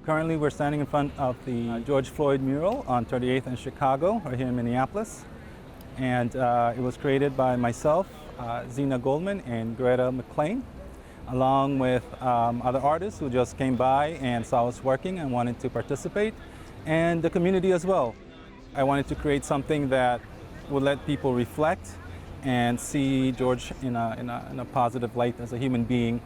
Currently, we're standing in front of the George Floyd mural on 38th and Chicago, right here in Minneapolis. And it was created by myself, Zena Goldman, and Greta McLean, along with other artists who just came by and saw us working and wanted to participate, and the community as well. I wanted to create something that would let people reflect and see George in a positive light as a human being.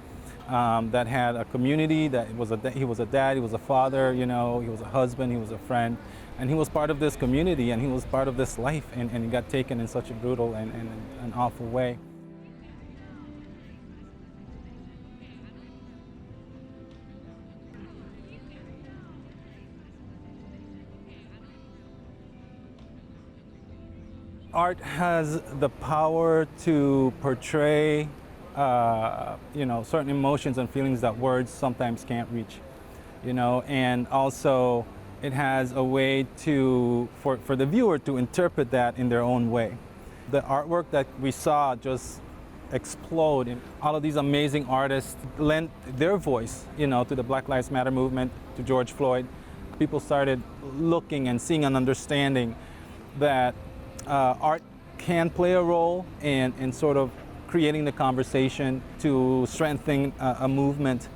That had a community, that he was a dad, he was a father, you know, he was a husband, he was a friend, and he was part of this community, and he was part of this life, and he got taken in such a brutal and an awful way. Art has the power to portray certain emotions and feelings that words sometimes can't reach, and also it has a way for the viewer to interpret that in their own way. The artwork that we saw just explode, and all of these amazing artists lent their voice, to the Black Lives Matter movement, to George Floyd. People started looking and seeing and understanding that art can play a role in sort of creating the conversation to strengthen a movement.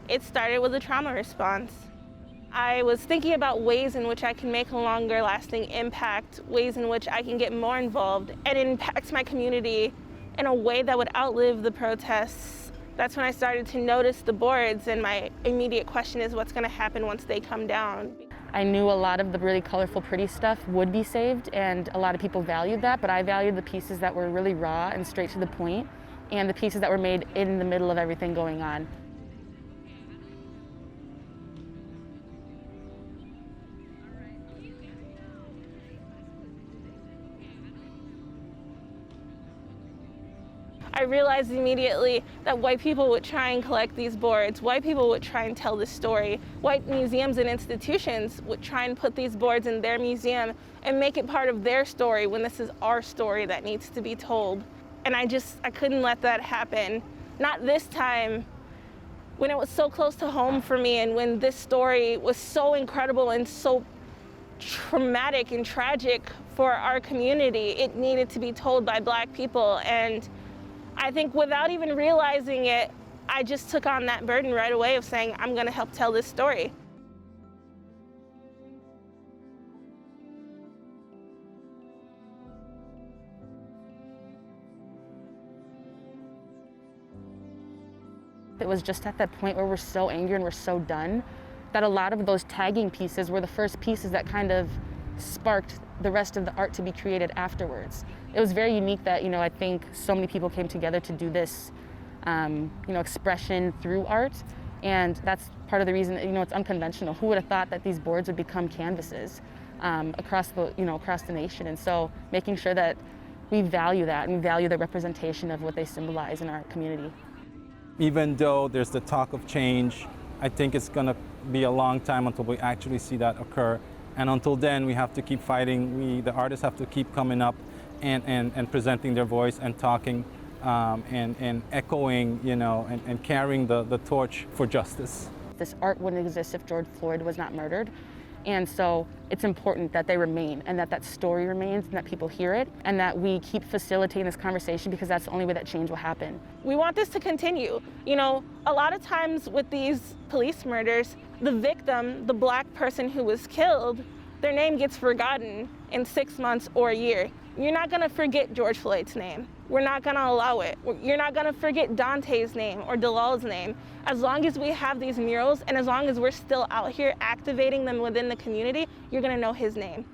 It started with a trauma response. I was thinking about ways in which I can make a longer lasting impact, ways in which I can get more involved and impact my community in a way that would outlive the protests. That's when I started to notice the boards, and my immediate question is, what's going to happen once they come down? I knew a lot of the really colorful, pretty stuff would be saved, and a lot of people valued that, but I valued the pieces that were really raw and straight to the point, and the pieces that were made in the middle of everything going on. I realized immediately that white people would try and collect these boards, white people would try and tell this story, white museums and institutions would try and put these boards in their museum and make it part of their story when this is our story that needs to be told. And I couldn't let that happen. Not this time, when it was so close to home for me, and when this story was so incredible and so traumatic and tragic for our community. It needed to be told by Black people, and I think without even realizing it, I just took on that burden right away of saying, I'm going to help tell this story. It was just at that point where we're so angry and we're so done that a lot of those tagging pieces were the first pieces that kind of sparked the rest of the art to be created afterwards. It was very unique that, I think so many people came together to do this, expression through art. And that's part of the reason, it's unconventional. Who would have thought that these boards would become canvases across the nation? And so making sure that we value that and we value the representation of what they symbolize in our community. Even though there's the talk of change, I think it's going to be a long time until we actually see that occur. And until then, we have to keep fighting. The artists have to keep coming up and presenting their voice and talking and echoing, and carrying the torch for justice. This art wouldn't exist if George Floyd was not murdered. And so it's important that they remain, and that story remains, and that people hear it, and that we keep facilitating this conversation, because that's the only way that change will happen. We want this to continue. A lot of times with these police murders, the victim, the Black person who was killed, their name gets forgotten in 6 months or a year. You're not gonna forget George Floyd's name. We're not gonna allow it. You're not gonna forget Dante's name or Dalal's name. As long as we have these murals, and as long as we're still out here activating them within the community, you're gonna know his name.